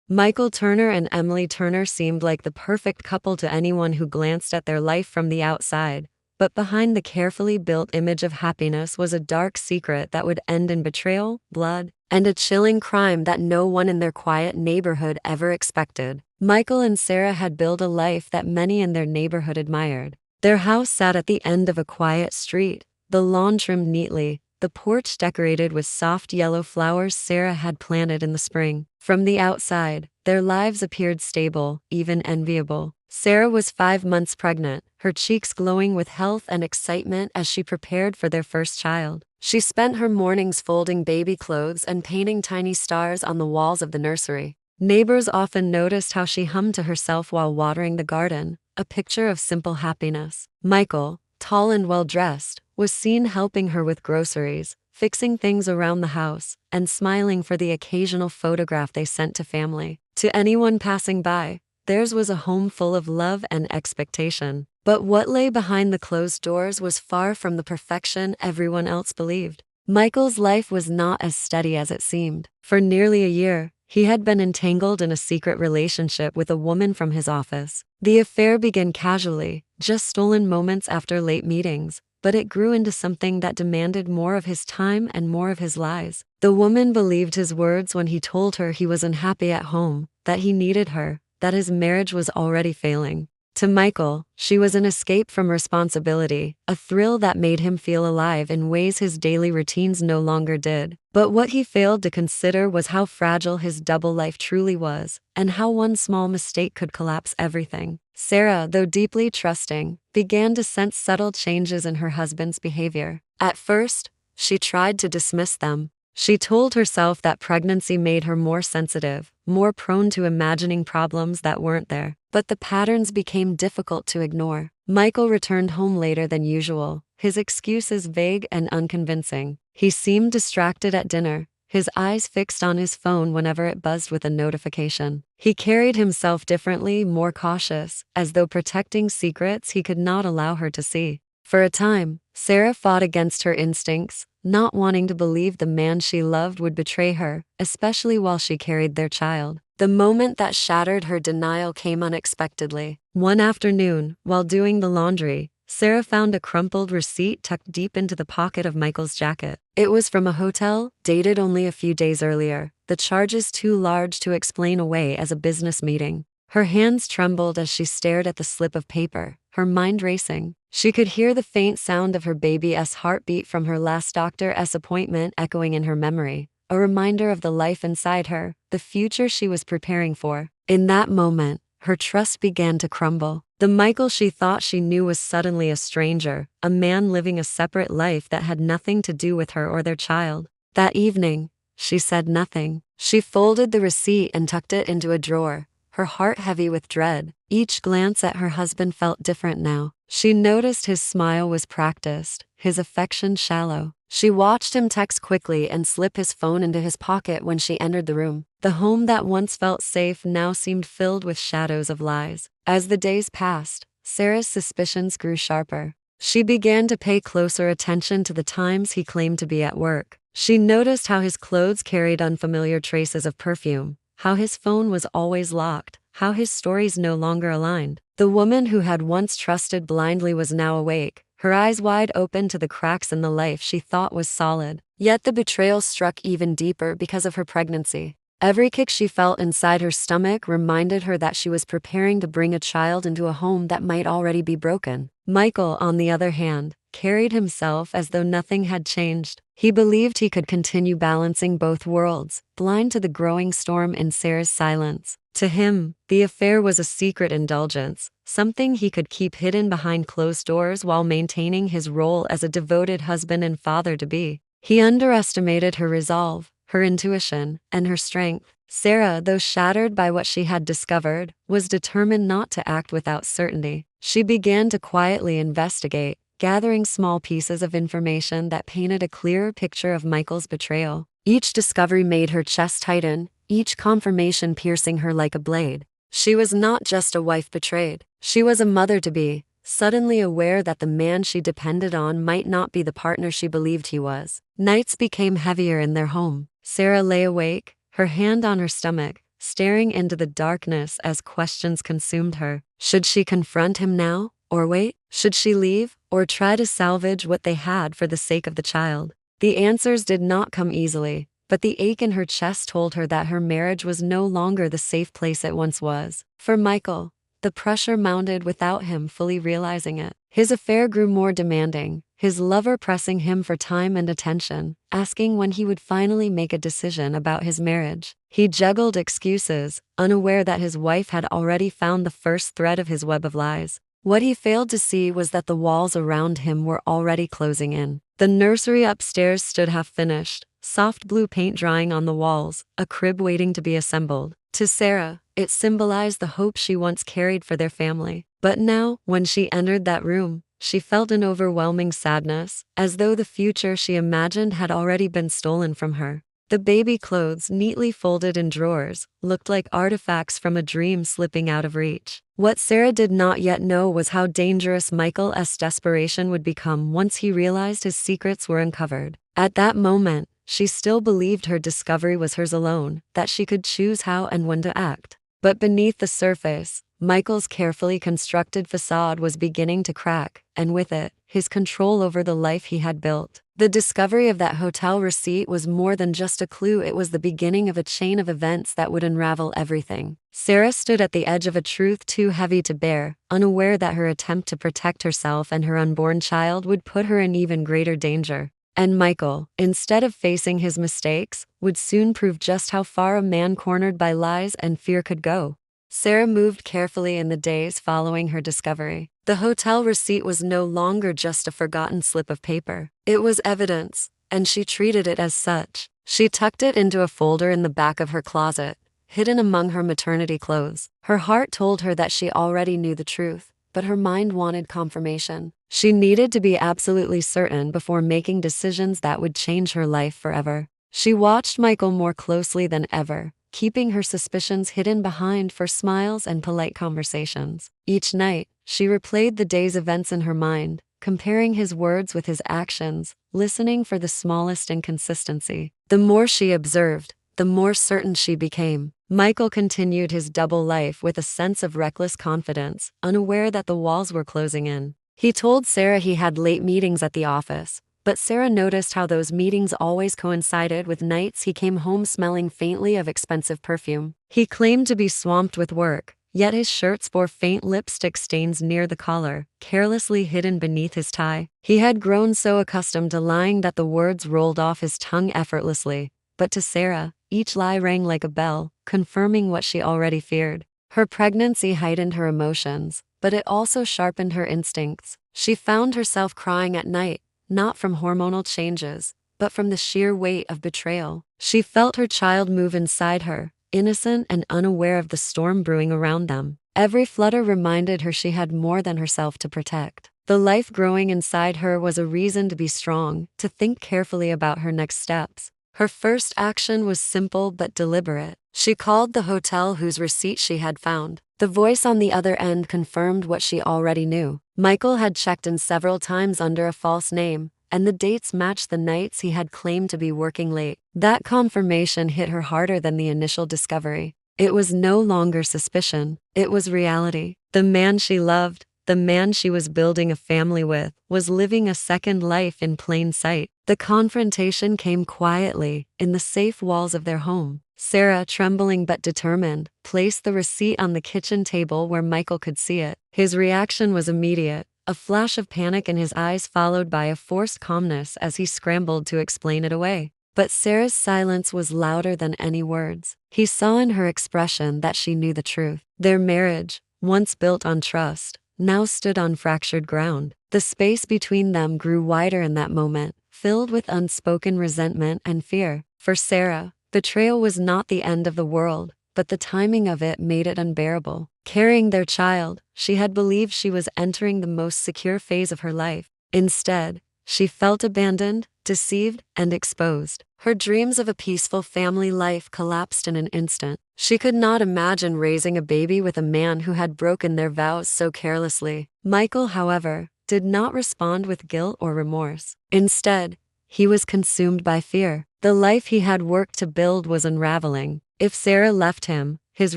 Michael Turner and Emily Turner seemed like the perfect couple to anyone who glanced at their life from the outside. But behind the carefully built image of happiness was a dark secret that would end in betrayal, blood, and a chilling crime that no one in their quiet neighborhood ever expected. Michael and Sarah had built a life that many in their neighborhood admired. Their house sat at the end of a quiet street, the lawn trimmed neatly, the porch decorated with soft yellow flowers Sarah had planted in the spring. From the outside, their lives appeared stable, even enviable. Sarah was 5 months pregnant, her cheeks glowing with health and excitement as she prepared for their first child. She spent her mornings folding baby clothes and painting tiny stars on the walls of the nursery. Neighbors often noticed how she hummed to herself while watering the garden, a picture of simple happiness. Michael, tall and well-dressed, was seen helping her with groceries, fixing things around the house, and smiling for the occasional photograph they sent to family. To anyone passing by, theirs was a home full of love and expectation. But what lay behind the closed doors was far from the perfection everyone else believed. Michael's life was not as steady as it seemed. For nearly a year, he had been entangled in a secret relationship with a woman from his office. The affair began casually, just stolen moments after late meetings, but it grew into something that demanded more of his time and more of his lies. The woman believed his words when he told her he was unhappy at home, that he needed her, that his marriage was already failing. To Michael, she was an escape from responsibility, a thrill that made him feel alive in ways his daily routines no longer did. But what he failed to consider was how fragile his double life truly was, and how one small mistake could collapse everything. Sarah, though deeply trusting, began to sense subtle changes in her husband's behavior. At first, she tried to dismiss them. She told herself that pregnancy made her more sensitive, more prone to imagining problems that weren't there. But the patterns became difficult to ignore. Michael returned home later than usual, his excuses vague and unconvincing. He seemed distracted at dinner, his eyes fixed on his phone whenever it buzzed with a notification. He carried himself differently, more cautious, as though protecting secrets he could not allow her to see. For a time, Sarah fought against her instincts, not wanting to believe the man she loved would betray her, especially while she carried their child. The moment that shattered her denial came unexpectedly. One afternoon, while doing the laundry, Sarah found a crumpled receipt tucked deep into the pocket of Michael's jacket. It was from a hotel, dated only a few days earlier, the charges too large to explain away as a business meeting. Her hands trembled as she stared at the slip of paper, her mind racing. She could hear the faint sound of her baby's heartbeat from her last doctor's appointment echoing in her memory, a reminder of the life inside her, the future she was preparing for. In that moment, her trust began to crumble. The Michael she thought she knew was suddenly a stranger, a man living a separate life that had nothing to do with her or their child. That evening, she said nothing. She folded the receipt and tucked it into a drawer, her heart heavy with dread. Each glance at her husband felt different now. She noticed his smile was practiced, his affection shallow. She watched him text quickly and slip his phone into his pocket when she entered the room. The home that once felt safe now seemed filled with shadows of lies. As the days passed, Sarah's suspicions grew sharper. She began to pay closer attention to the times he claimed to be at work. She noticed how his clothes carried unfamiliar traces of perfume, how his phone was always locked, how his stories no longer aligned. The woman who had once trusted blindly was now awake, her eyes wide open to the cracks in the life she thought was solid. Yet the betrayal struck even deeper because of her pregnancy. Every kick she felt inside her stomach reminded her that she was preparing to bring a child into a home that might already be broken. Michael, on the other hand, carried himself as though nothing had changed. He believed he could continue balancing both worlds, blind to the growing storm in Sarah's silence. To him, the affair was a secret indulgence, something he could keep hidden behind closed doors while maintaining his role as a devoted husband and father-to-be. He underestimated her resolve, her intuition, and her strength. Sarah, though shattered by what she had discovered, was determined not to act without certainty. She began to quietly investigate, gathering small pieces of information that painted a clearer picture of Michael's betrayal. Each discovery made her chest tighten, each confirmation piercing her like a blade. She was not just a wife betrayed. She was a mother-to-be, suddenly aware that the man she depended on might not be the partner she believed he was. Nights became heavier in their home. Sarah lay awake, her hand on her stomach, staring into the darkness as questions consumed her. Should she confront him now, or wait? Should she leave, or try to salvage what they had for the sake of the child? The answers did not come easily, but the ache in her chest told her that her marriage was no longer the safe place it once was. For Michael, the pressure mounted without him fully realizing it. His affair grew more demanding, his lover pressing him for time and attention, asking when he would finally make a decision about his marriage. He juggled excuses, unaware that his wife had already found the first thread of his web of lies. What he failed to see was that the walls around him were already closing in. The nursery upstairs stood half finished, soft blue paint drying on the walls, a crib waiting to be assembled. To Sarah, it symbolized the hope she once carried for their family. But now, when she entered that room, she felt an overwhelming sadness, as though the future she imagined had already been stolen from her. The baby clothes, neatly folded in drawers, looked like artifacts from a dream slipping out of reach. What Sarah did not yet know was how dangerous Michael's desperation would become once he realized his secrets were uncovered. At that moment, she still believed her discovery was hers alone, that she could choose how and when to act. But beneath the surface, Michael's carefully constructed facade was beginning to crack, and with it, his control over the life he had built. The discovery of that hotel receipt was more than just a clue, it was the beginning of a chain of events that would unravel everything. Sarah stood at the edge of a truth too heavy to bear, unaware that her attempt to protect herself and her unborn child would put her in even greater danger. And Michael, instead of facing his mistakes, would soon prove just how far a man cornered by lies and fear could go. Sarah moved carefully in the days following her discovery. The hotel receipt was no longer just a forgotten slip of paper. It was evidence, and she treated it as such. She tucked it into a folder in the back of her closet, hidden among her maternity clothes. Her heart told her that she already knew the truth, but her mind wanted confirmation. She needed to be absolutely certain before making decisions that would change her life forever. She watched Michael more closely than ever, keeping her suspicions hidden behind for smiles and polite conversations. Each night, she replayed the day's events in her mind, comparing his words with his actions, listening for the smallest inconsistency. The more she observed, the more certain she became. Michael continued his double life with a sense of reckless confidence, unaware that the walls were closing in. He told Sarah he had late meetings at the office, but Sarah noticed how those meetings always coincided with nights he came home smelling faintly of expensive perfume. He claimed to be swamped with work, yet his shirts bore faint lipstick stains near the collar, carelessly hidden beneath his tie. He had grown so accustomed to lying that the words rolled off his tongue effortlessly, but to Sarah, each lie rang like a bell, confirming what she already feared. Her pregnancy heightened her emotions, but it also sharpened her instincts. She found herself crying at night, not from hormonal changes, but from the sheer weight of betrayal. She felt her child move inside her, innocent and unaware of the storm brewing around them. Every flutter reminded her she had more than herself to protect. The life growing inside her was a reason to be strong, to think carefully about her next steps. Her first action was simple but deliberate. She called the hotel whose receipt she had found. The voice on the other end confirmed what she already knew. Michael had checked in several times under a false name, and the dates matched the nights he had claimed to be working late. That confirmation hit her harder than the initial discovery. It was no longer suspicion, it was reality. The man she loved, the man she was building a family with, was living a second life in plain sight. The confrontation came quietly, in the safe walls of their home. Sarah, trembling but determined, placed the receipt on the kitchen table where Michael could see it. His reaction was immediate, a flash of panic in his eyes followed by a forced calmness as he scrambled to explain it away. But Sarah's silence was louder than any words. He saw in her expression that she knew the truth. Their marriage, once built on trust, now stood on fractured ground. The space between them grew wider in that moment, filled with unspoken resentment and fear. For Sarah, betrayal was not the end of the world, but the timing of it made it unbearable. Carrying their child, she had believed she was entering the most secure phase of her life. Instead, she felt abandoned, deceived, and exposed. Her dreams of a peaceful family life collapsed in an instant. She could not imagine raising a baby with a man who had broken their vows so carelessly. Michael, however, did not respond with guilt or remorse. Instead, he was consumed by fear. The life he had worked to build was unraveling, If Sarah left him, his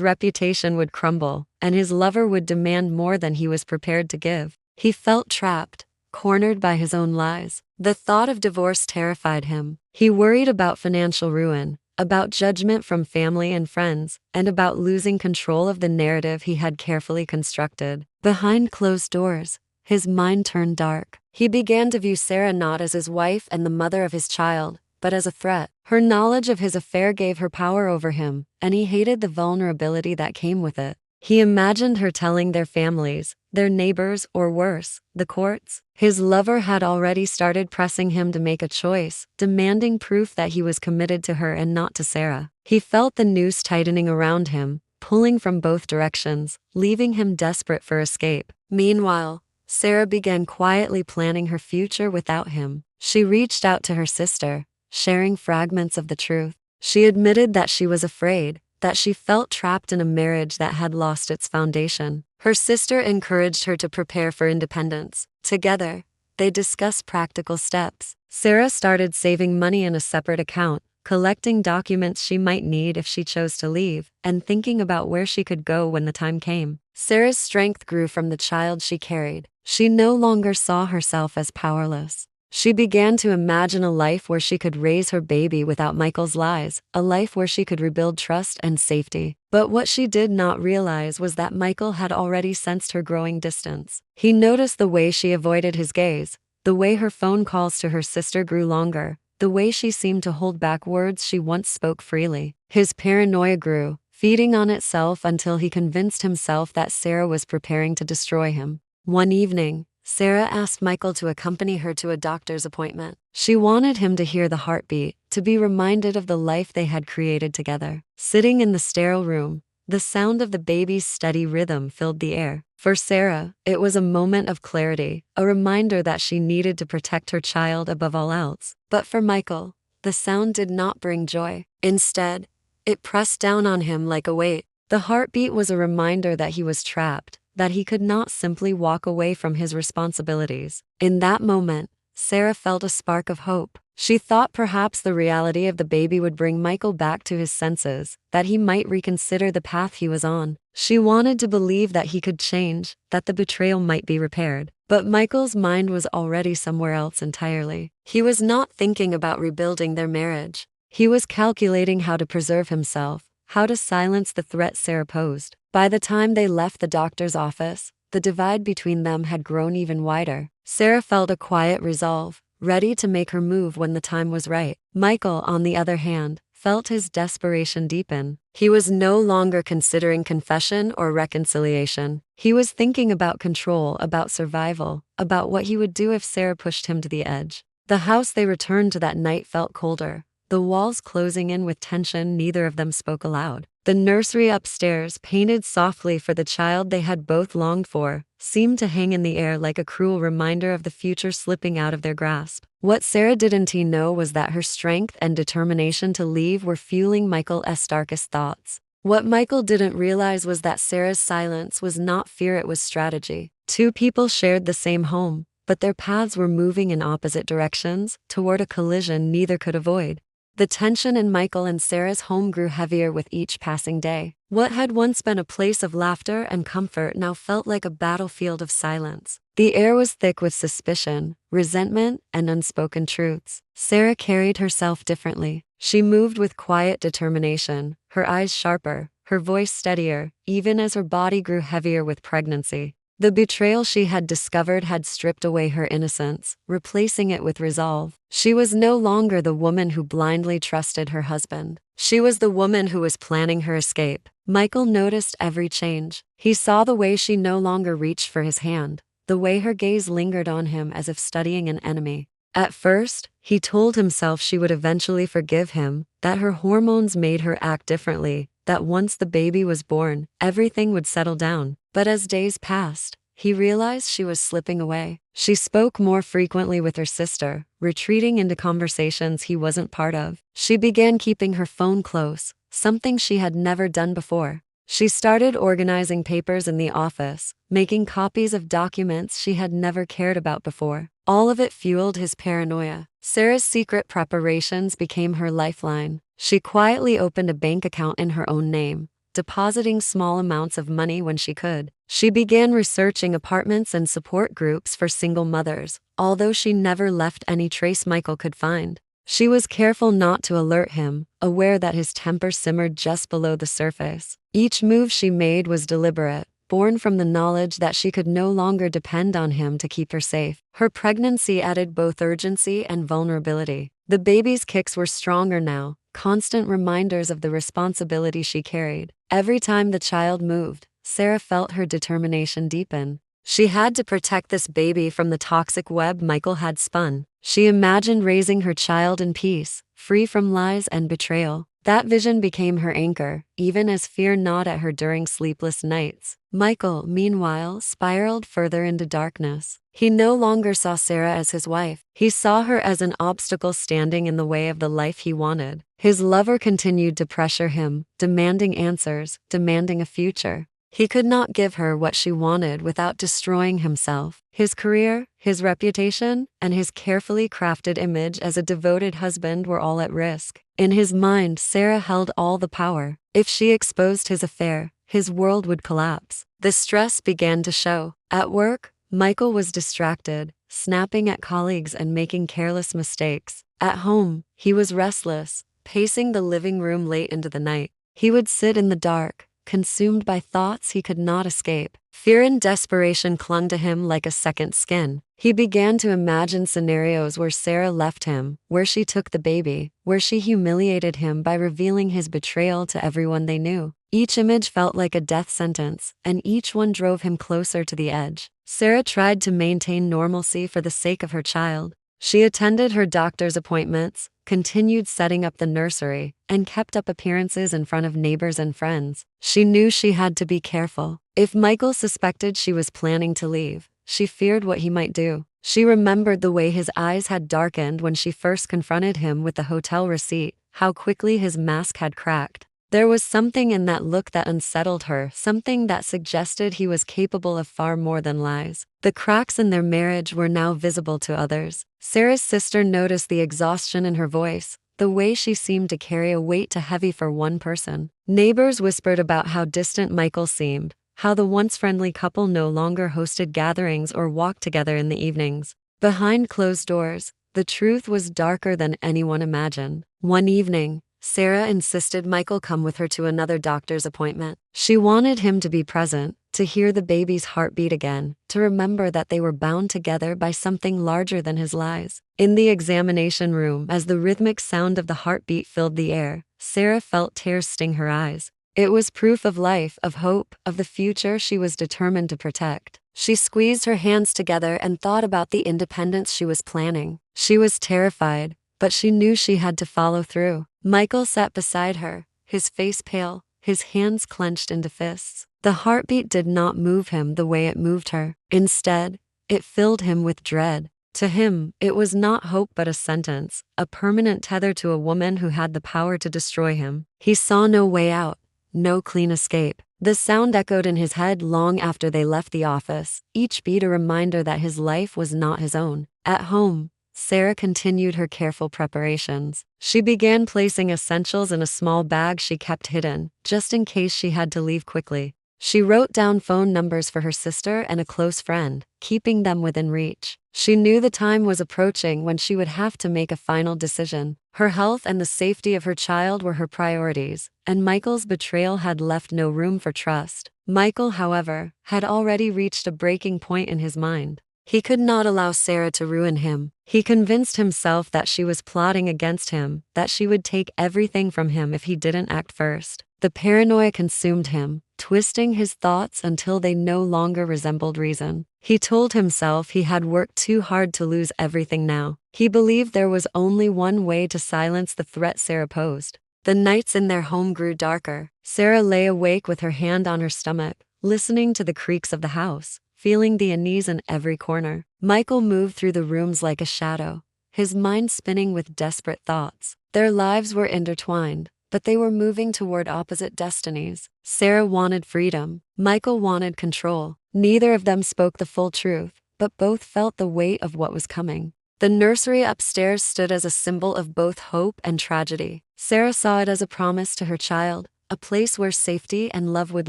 reputation would crumble, and his lover would demand more than he was prepared to give. He felt trapped, cornered by his own lies. The thought of divorce terrified him. He worried about financial ruin, about judgment from family and friends, and about losing control of the narrative he had carefully constructed. Behind closed doors, his mind turned dark. He began to view Sarah not as his wife and the mother of his child, but as a threat. Her knowledge of his affair gave her power over him, and he hated the vulnerability that came with it. He imagined her telling their families, their neighbors, or worse, the courts. His lover had already started pressing him to make a choice, demanding proof that he was committed to her and not to Sarah. He felt the noose tightening around him, pulling from both directions, leaving him desperate for escape. Meanwhile, Sarah began quietly planning her future without him. She reached out to her sister, sharing fragments of the truth. She admitted that she was afraid, that she felt trapped in a marriage that had lost its foundation. Her sister encouraged her to prepare for independence. Together, they discussed practical steps. Sarah started saving money in a separate account, collecting documents she might need if she chose to leave, and thinking about where she could go when the time came. Sarah's strength grew from the child she carried. She no longer saw herself as powerless. She began to imagine a life where she could raise her baby without Michael's lies, a life where she could rebuild trust and safety. But what she did not realize was that Michael had already sensed her growing distance. He noticed the way she avoided his gaze, the way her phone calls to her sister grew longer, the way she seemed to hold back words she once spoke freely. His paranoia grew, feeding on itself until he convinced himself that Sarah was preparing to destroy him. One evening, Sarah asked Michael to accompany her to a doctor's appointment. She wanted him to hear the heartbeat, to be reminded of the life they had created together. Sitting in the sterile room, the sound of the baby's steady rhythm filled the air. For Sarah, it was a moment of clarity, a reminder that she needed to protect her child above all else. But for Michael, the sound did not bring joy. Instead, it pressed down on him like a weight. The heartbeat was a reminder that he was trapped, that he could not simply walk away from his responsibilities. In that moment, Sarah felt a spark of hope. She thought perhaps the reality of the baby would bring Michael back to his senses, that he might reconsider the path he was on. She wanted to believe that he could change, that the betrayal might be repaired. But Michael's mind was already somewhere else entirely. He was not thinking about rebuilding their marriage. He was calculating how to preserve himself, how to silence the threat Sarah posed. By the time they left the doctor's office, the divide between them had grown even wider. Sarah felt a quiet resolve, ready to make her move when the time was right. Michael, on the other hand, felt his desperation deepen. He was no longer considering confession or reconciliation. He was thinking about control, about survival, about what he would do if Sarah pushed him to the edge. The house they returned to that night felt colder, the walls closing in with tension. Neither of them spoke aloud. The nursery upstairs, painted softly for the child they had both longed for, seemed to hang in the air like a cruel reminder of the future slipping out of their grasp. What Sarah didn't know was that her strength and determination to leave were fueling Michael's darkest thoughts. What Michael didn't realize was that Sarah's silence was not fear, it was strategy. Two people shared the same home, but their paths were moving in opposite directions, toward a collision neither could avoid. The tension in Michael and Sarah's home grew heavier with each passing day. What had once been a place of laughter and comfort now felt like a battlefield of silence. The air was thick with suspicion, resentment, and unspoken truths. Sarah carried herself differently. She moved with quiet determination, her eyes sharper, her voice steadier, even as her body grew heavier with pregnancy. The betrayal she had discovered had stripped away her innocence, replacing it with resolve. She was no longer the woman who blindly trusted her husband. She was the woman who was planning her escape. Michael noticed every change. He saw the way she no longer reached for his hand, the way her gaze lingered on him as if studying an enemy. At first, he told himself she would eventually forgive him, that her hormones made her act differently, that once the baby was born, everything would settle down. But as days passed, he realized she was slipping away. She spoke more frequently with her sister, retreating into conversations he wasn't part of. She began keeping her phone close, something she had never done before. She started organizing papers in the office, making copies of documents she had never cared about before. All of it fueled his paranoia. Sarah's secret preparations became her lifeline. She quietly opened a bank account in her own name, depositing small amounts of money when she could. She began researching apartments and support groups for single mothers, although she never left any trace Michael could find. She was careful not to alert him, aware that his temper simmered just below the surface. Each move she made was deliberate, born from the knowledge that she could no longer depend on him to keep her safe. Her pregnancy added both urgency and vulnerability. The baby's kicks were stronger now, constant reminders of the responsibility she carried. Every time the child moved, Sarah felt her determination deepen. She had to protect this baby from the toxic web Michael had spun. She imagined raising her child in peace, free from lies and betrayal. That vision became her anchor, even as fear gnawed at her during sleepless nights. Michael, meanwhile, spiraled further into darkness. He no longer saw Sarah as his wife. He saw her as an obstacle standing in the way of the life he wanted. His lover continued to pressure him, demanding answers, demanding a future. He could not give her what she wanted without destroying himself. His career, his reputation, and his carefully crafted image as a devoted husband were all at risk. In his mind, Sarah held all the power. If she exposed his affair, his world would collapse. The stress began to show. At work, Michael was distracted, snapping at colleagues and making careless mistakes. At home, he was restless, pacing the living room late into the night. He would sit in the dark, consumed by thoughts he could not escape. Fear and desperation clung to him like a second skin. He began to imagine scenarios where Sarah left him, where she took the baby, where she humiliated him by revealing his betrayal to everyone they knew. Each image felt like a death sentence, and each one drove him closer to the edge. Sarah tried to maintain normalcy for the sake of her child. She attended her doctor's appointments, continued setting up the nursery, and kept up appearances in front of neighbors and friends. She knew she had to be careful. If Michael suspected she was planning to leave, she feared what he might do. She remembered the way his eyes had darkened when she first confronted him with the hotel receipt, how quickly his mask had cracked. There was something in that look that unsettled her, something that suggested he was capable of far more than lies. The cracks in their marriage were now visible to others. Sarah's sister noticed the exhaustion in her voice, the way she seemed to carry a weight too heavy for one person. Neighbors whispered about how distant Michael seemed, how the once friendly couple no longer hosted gatherings or walked together in the evenings. Behind closed doors, the truth was darker than anyone imagined. One evening, Sarah insisted Michael come with her to another doctor's appointment. She wanted him to be present, to hear the baby's heartbeat again, to remember that they were bound together by something larger than his lies. In the examination room, as the rhythmic sound of the heartbeat filled the air, Sarah felt tears sting her eyes. It was proof of life, of hope, of the future she was determined to protect. She squeezed her hands together and thought about the independence she was planning. She was terrified, but she knew she had to follow through. Michael sat beside her, his face pale, his hands clenched into fists. The heartbeat did not move him the way it moved her. Instead, it filled him with dread. To him, it was not hope but a sentence, a permanent tether to a woman who had the power to destroy him. He saw no way out, no clean escape. The sound echoed in his head long after they left the office, each beat a reminder that his life was not his own. At home, Sarah continued her careful preparations. She began placing essentials in a small bag she kept hidden, just in case she had to leave quickly. She wrote down phone numbers for her sister and a close friend, keeping them within reach. She knew the time was approaching when she would have to make a final decision. Her health and the safety of her child were her priorities, and Michael's betrayal had left no room for trust. Michael, however, had already reached a breaking point in his mind. He could not allow Sarah to ruin him. He convinced himself that she was plotting against him, that she would take everything from him if he didn't act first. The paranoia consumed him, twisting his thoughts until they no longer resembled reason. He told himself he had worked too hard to lose everything now. He believed there was only one way to silence the threat Sarah posed. The nights in their home grew darker. Sarah lay awake with her hand on her stomach, listening to the creaks of the house, feeling the unease in every corner. Michael moved through the rooms like a shadow, his mind spinning with desperate thoughts. Their lives were intertwined, but they were moving toward opposite destinies. Sarah wanted freedom. Michael wanted control. Neither of them spoke the full truth, but both felt the weight of what was coming. The nursery upstairs stood as a symbol of both hope and tragedy. Sarah saw it as a promise to her child, a place where safety and love would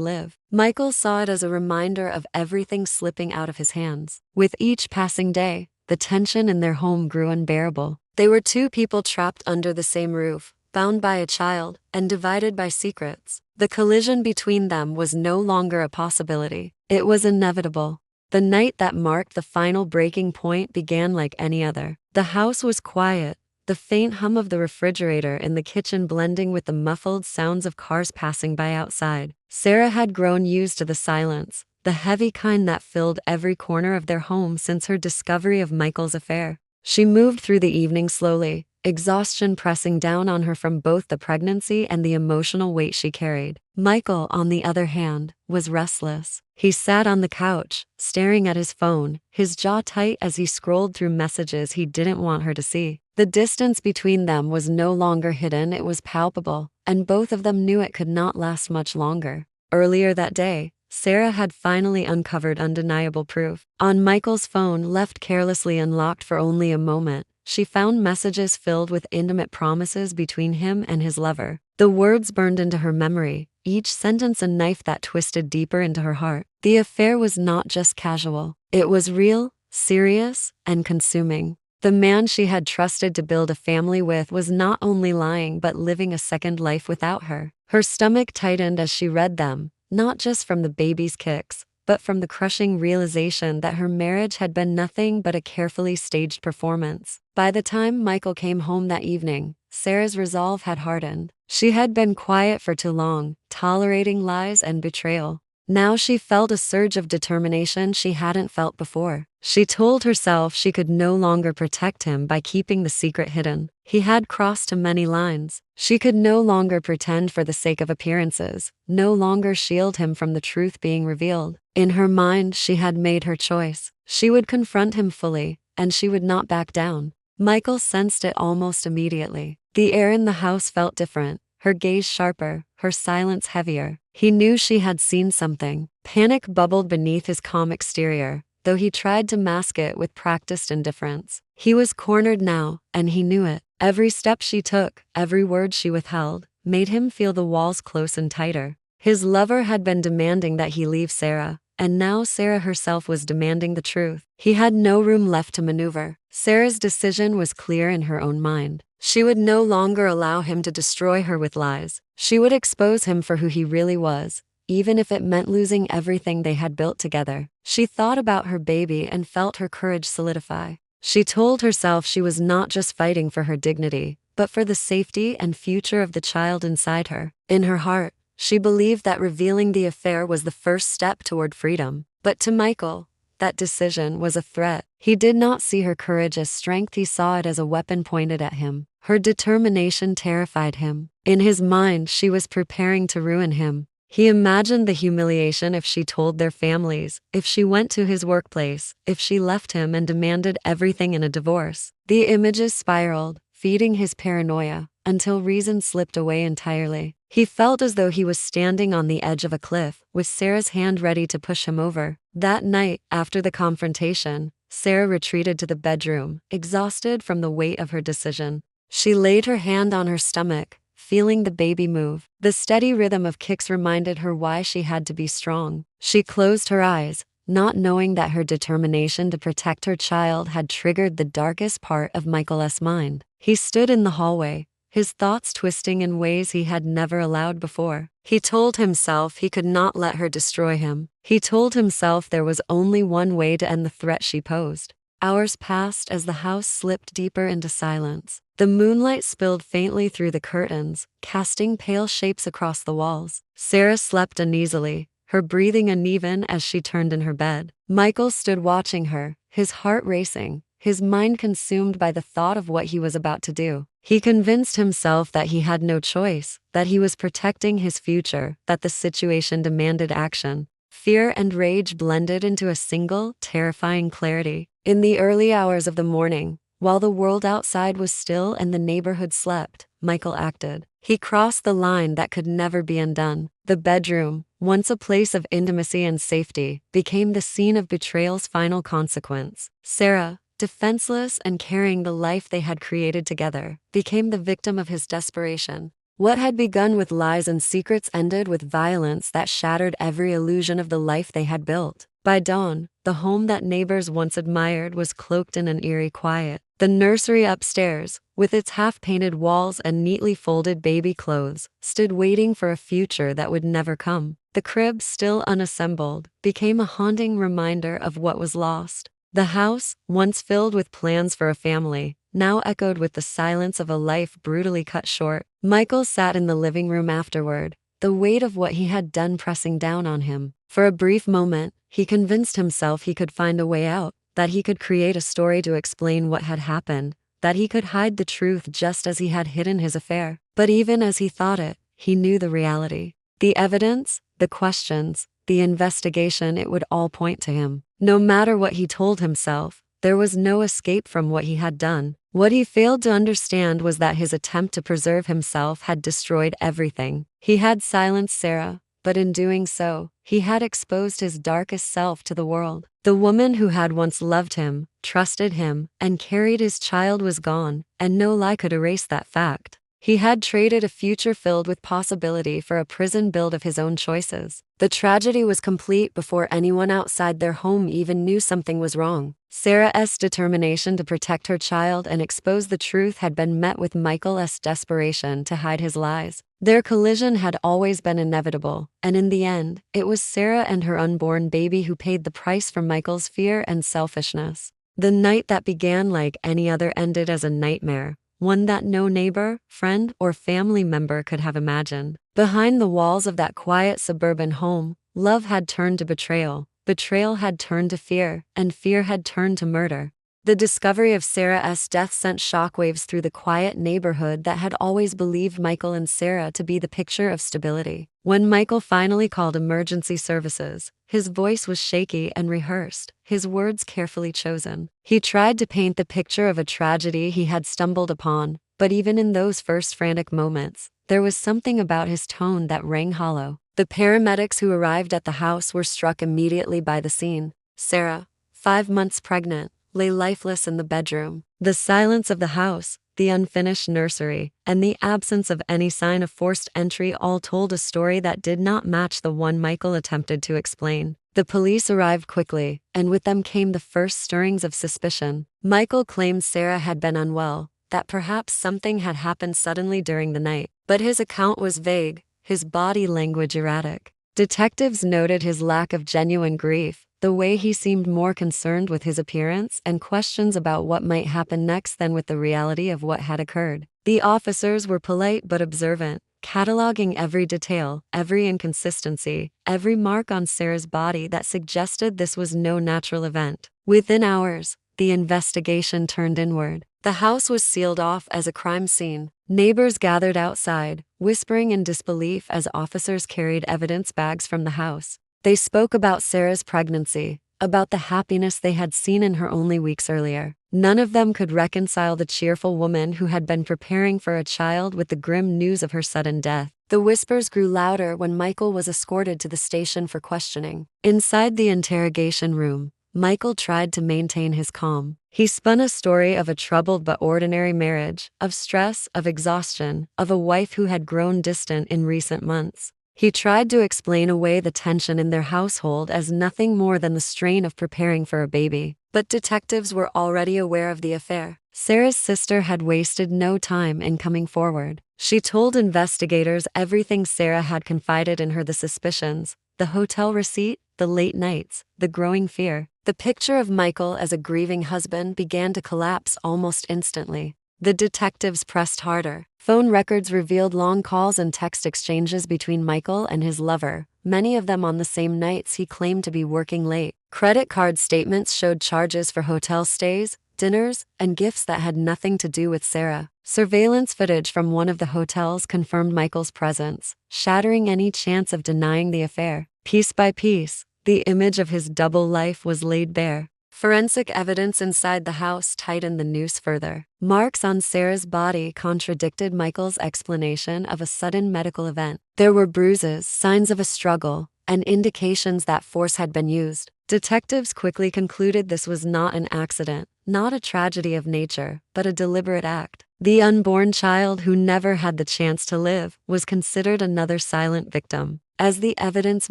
live. Michael saw it as a reminder of everything slipping out of his hands. With each passing day, the tension in their home grew unbearable. They were two people trapped under the same roof, bound by a child, and divided by secrets. The collision between them was no longer a possibility. It was inevitable. The night that marked the final breaking point began like any other. The house was quiet, the faint hum of the refrigerator in the kitchen blending with the muffled sounds of cars passing by outside. Sarah had grown used to the silence, the heavy kind that filled every corner of their home since her discovery of Michael's affair. She moved through the evening slowly, exhaustion pressing down on her from both the pregnancy and the emotional weight she carried. Michael, on the other hand, was restless. He sat on the couch, staring at his phone, his jaw tight as he scrolled through messages he didn't want her to see. The distance between them was no longer hidden, it was palpable, and both of them knew it could not last much longer. Earlier that day, Sarah had finally uncovered undeniable proof. On Michael's phone, left carelessly unlocked for only a moment, she found messages filled with intimate promises between him and his lover. The words burned into her memory, each sentence a knife that twisted deeper into her heart. The affair was not just casual. It was real, serious, and consuming. The man she had trusted to build a family with was not only lying but living a second life without her. Her stomach tightened as she read them, not just from the baby's kicks, but from the crushing realization that her marriage had been nothing but a carefully staged performance. By the time Michael came home that evening, Sarah's resolve had hardened. She had been quiet for too long, tolerating lies and betrayal. Now she felt a surge of determination she hadn't felt before. She told herself she could no longer protect him by keeping the secret hidden. He had crossed too many lines. She could no longer pretend for the sake of appearances, no longer shield him from the truth being revealed. In her mind, she had made her choice. She would confront him fully, and she would not back down. Michael sensed it almost immediately. The air in the house felt different, her gaze sharper, her silence heavier. He knew she had seen something. Panic bubbled beneath his calm exterior, though he tried to mask it with practiced indifference. He was cornered now, and he knew it. Every step she took, every word she withheld, made him feel the walls close and tighter. His lover had been demanding that he leave Sarah, and now Sarah herself was demanding the truth. He had no room left to maneuver. Sarah's decision was clear in her own mind. She would no longer allow him to destroy her with lies. She would expose him for who he really was, even if it meant losing everything they had built together. She thought about her baby and felt her courage solidify. She told herself she was not just fighting for her dignity, but for the safety and future of the child inside her. In her heart, she believed that revealing the affair was the first step toward freedom. But to Michael, that decision was a threat. He did not see her courage as strength, he saw it as a weapon pointed at him. Her determination terrified him. In his mind, she was preparing to ruin him. He imagined the humiliation if she told their families, if she went to his workplace, if she left him and demanded everything in a divorce. The images spiraled, feeding his paranoia, until reason slipped away entirely. He felt as though he was standing on the edge of a cliff, with Sarah's hand ready to push him over. That night, after the confrontation, Sarah retreated to the bedroom, exhausted from the weight of her decision. She laid her hand on her stomach, feeling the baby move. The steady rhythm of kicks reminded her why she had to be strong. She closed her eyes, not knowing that her determination to protect her child had triggered the darkest part of Michael's mind. He stood in the hallway, his thoughts twisting in ways he had never allowed before. He told himself he could not let her destroy him. He told himself there was only one way to end the threat she posed. Hours passed as the house slipped deeper into silence. The moonlight spilled faintly through the curtains, casting pale shapes across the walls. Sarah slept uneasily, her breathing uneven as she turned in her bed. Michael stood watching her, his heart racing, his mind consumed by the thought of what he was about to do. He convinced himself that he had no choice, that he was protecting his future, that the situation demanded action. Fear and rage blended into a single, terrifying clarity. In the early hours of the morning, while the world outside was still and the neighborhood slept, Michael acted. He crossed the line that could never be undone. The bedroom, once a place of intimacy and safety, became the scene of betrayal's final consequence. Sarah, defenseless and carrying the life they had created together, became the victim of his desperation. What had begun with lies and secrets ended with violence that shattered every illusion of the life they had built. By dawn, the home that neighbors once admired was cloaked in an eerie quiet. The nursery upstairs, with its half-painted walls and neatly folded baby clothes, stood waiting for a future that would never come. The crib, still unassembled, became a haunting reminder of what was lost. The house, once filled with plans for a family, now echoed with the silence of a life brutally cut short. Michael sat in the living room afterward, the weight of what he had done pressing down on him. For a brief moment, he convinced himself he could find a way out, that he could create a story to explain what had happened, that he could hide the truth just as he had hidden his affair. But even as he thought it, he knew the reality. The evidence, the questions, the investigation, it would all point to him. No matter what he told himself, there was no escape from what he had done. What he failed to understand was that his attempt to preserve himself had destroyed everything. He had silenced Sarah, but in doing so, he had exposed his darkest self to the world. The woman who had once loved him, trusted him, and carried his child was gone, and no lie could erase that fact. He had traded a future filled with possibility for a prison built of his own choices. The tragedy was complete before anyone outside their home even knew something was wrong. Sarah's determination to protect her child and expose the truth had been met with Michael's desperation to hide his lies. Their collision had always been inevitable, and in the end, it was Sarah and her unborn baby who paid the price for Michael's fear and selfishness. The night that began like any other ended as a nightmare, one that no neighbor, friend, or family member could have imagined. Behind the walls of that quiet suburban home, love had turned to betrayal, betrayal had turned to fear, and fear had turned to murder. The discovery of Sarah's death sent shockwaves through the quiet neighborhood that had always believed Michael and Sarah to be the picture of stability. When Michael finally called emergency services, his voice was shaky and rehearsed, his words carefully chosen. He tried to paint the picture of a tragedy he had stumbled upon, but even in those first frantic moments, there was something about his tone that rang hollow. The paramedics who arrived at the house were struck immediately by the scene. Sarah, 5 months pregnant, lay lifeless in the bedroom. The silence of the house, the unfinished nursery, and the absence of any sign of forced entry all told a story that did not match the one Michael attempted to explain. The police arrived quickly, and with them came the first stirrings of suspicion. Michael claimed Sarah had been unwell, that perhaps something had happened suddenly during the night, but his account was vague, his body language erratic. Detectives noted his lack of genuine grief, the way he seemed more concerned with his appearance and questions about what might happen next than with the reality of what had occurred. The officers were polite but observant, cataloging every detail, every inconsistency, every mark on Sarah's body that suggested this was no natural event. Within hours, the investigation turned inward. The house was sealed off as a crime scene. Neighbors gathered outside, whispering in disbelief as officers carried evidence bags from the house. They spoke about Sarah's pregnancy, about the happiness they had seen in her only weeks earlier. None of them could reconcile the cheerful woman who had been preparing for a child with the grim news of her sudden death. The whispers grew louder when Michael was escorted to the station for questioning. Inside the interrogation room, Michael tried to maintain his calm. He spun a story of a troubled but ordinary marriage, of stress, of exhaustion, of a wife who had grown distant in recent months. He tried to explain away the tension in their household as nothing more than the strain of preparing for a baby. But detectives were already aware of the affair. Sarah's sister had wasted no time in coming forward. She told investigators everything Sarah had confided in her: the suspicions, the hotel receipt, the late nights, the growing fear. The picture of Michael as a grieving husband began to collapse almost instantly. The detectives pressed harder. Phone records revealed long calls and text exchanges between Michael and his lover, many of them on the same nights he claimed to be working late. Credit card statements showed charges for hotel stays, dinners, and gifts that had nothing to do with Sarah. Surveillance footage from one of the hotels confirmed Michael's presence, shattering any chance of denying the affair. Piece by piece, the image of his double life was laid bare. Forensic evidence inside the house tightened the noose further. Marks on Sarah's body contradicted Michael's explanation of a sudden medical event. There were bruises, signs of a struggle, and indications that force had been used. Detectives quickly concluded this was not an accident, not a tragedy of nature, but a deliberate act. The unborn child who never had the chance to live was considered another silent victim. As the evidence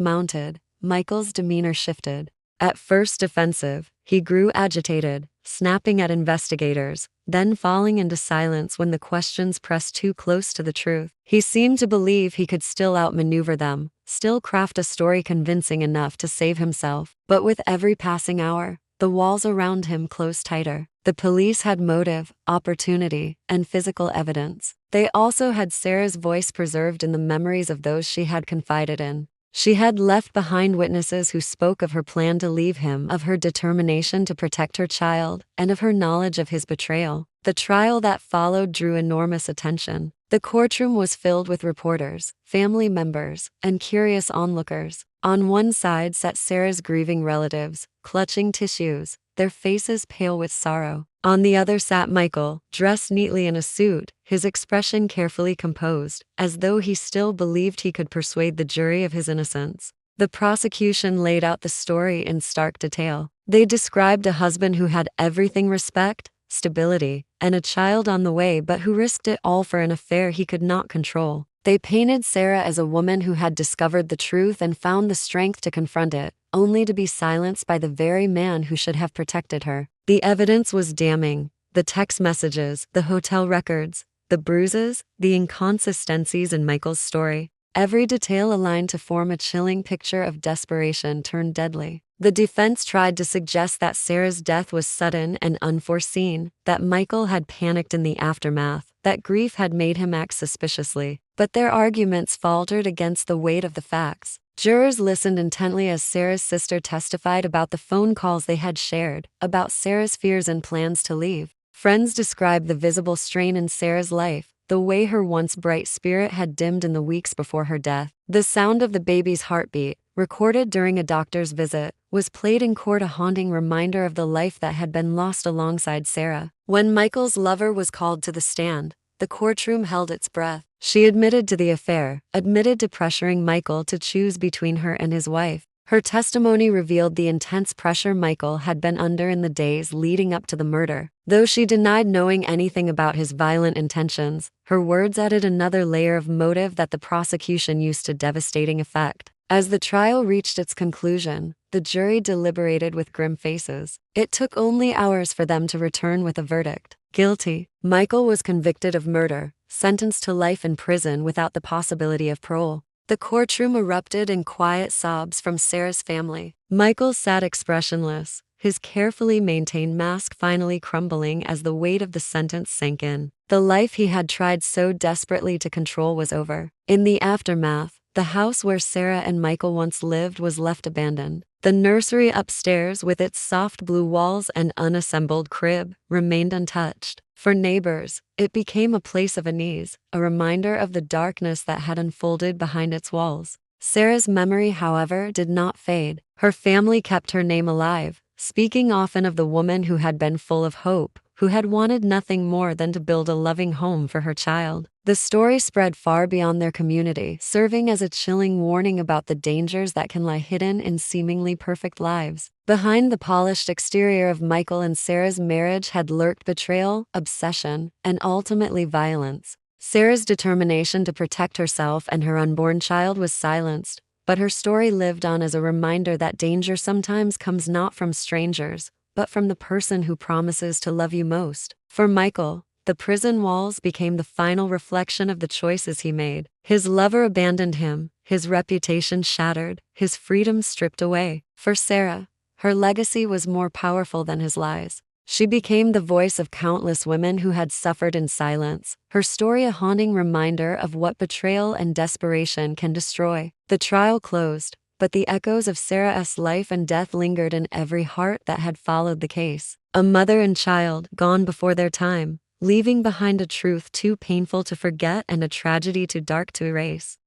mounted, Michael's demeanor shifted. At first defensive, he grew agitated, snapping at investigators, then falling into silence when the questions pressed too close to the truth. He seemed to believe he could still outmaneuver them, still craft a story convincing enough to save himself. But with every passing hour, the walls around him closed tighter. The police had motive, opportunity, and physical evidence. They also had Sarah's voice preserved in the memories of those she had confided in. She had left behind witnesses who spoke of her plan to leave him, of her determination to protect her child, and of her knowledge of his betrayal. The trial that followed drew enormous attention. The courtroom was filled with reporters, family members, and curious onlookers. On one side sat Sarah's grieving relatives, clutching tissues, their faces pale with sorrow. On the other sat Michael, dressed neatly in a suit, his expression carefully composed, as though he still believed he could persuade the jury of his innocence. The prosecution laid out the story in stark detail. They described a husband who had everything: respect, stability, and a child on the way, but who risked it all for an affair he could not control. They painted Sarah as a woman who had discovered the truth and found the strength to confront it, only to be silenced by the very man who should have protected her. The evidence was damning: the text messages, the hotel records, the bruises, the inconsistencies in Michael's story. Every detail aligned to form a chilling picture of desperation turned deadly. The defense tried to suggest that Sarah's death was sudden and unforeseen, that Michael had panicked in the aftermath, that grief had made him act suspiciously. But their arguments faltered against the weight of the facts. Jurors listened intently as Sarah's sister testified about the phone calls they had shared, about Sarah's fears and plans to leave. Friends described the visible strain in Sarah's life, the way her once bright spirit had dimmed in the weeks before her death. The sound of the baby's heartbeat, recorded during a doctor's visit, was played in court, a haunting reminder of the life that had been lost alongside Sarah. When Michael's lover was called to the stand, the courtroom held its breath. She admitted to the affair, admitted to pressuring Michael to choose between her and his wife. Her testimony revealed the intense pressure Michael had been under in the days leading up to the murder. Though she denied knowing anything about his violent intentions, her words added another layer of motive that the prosecution used to devastating effect. As the trial reached its conclusion, the jury deliberated with grim faces. It took only hours for them to return with a verdict: guilty. Michael was convicted of murder, sentenced to life in prison without the possibility of parole. The courtroom erupted in quiet sobs from Sarah's family. Michael sat expressionless, his carefully maintained mask finally crumbling as the weight of the sentence sank in. The life he had tried so desperately to control was over. In the aftermath, the house where Sarah and Michael once lived was left abandoned. The nursery upstairs, with its soft blue walls and unassembled crib, remained untouched. For neighbors, it became a place of unease, a reminder of the darkness that had unfolded behind its walls. Sarah's memory, however, did not fade. Her family kept her name alive, speaking often of the woman who had been full of hope, who had wanted nothing more than to build a loving home for her child. The story spread far beyond their community, serving as a chilling warning about the dangers that can lie hidden in seemingly perfect lives. Behind the polished exterior of Michael and Sarah's marriage had lurked betrayal, obsession, and ultimately violence. Sarah's determination to protect herself and her unborn child was silenced, but her story lived on as a reminder that danger sometimes comes not from strangers, but from the person who promises to love you most. For Michael, the prison walls became the final reflection of the choices he made. His lover abandoned him, his reputation shattered, his freedom stripped away. For Sarah, her legacy was more powerful than his lies. She became the voice of countless women who had suffered in silence, her story a haunting reminder of what betrayal and desperation can destroy. The trial closed, but the echoes of Sarah's life and death lingered in every heart that had followed the case. A mother and child gone before their time, leaving behind a truth too painful to forget and a tragedy too dark to erase.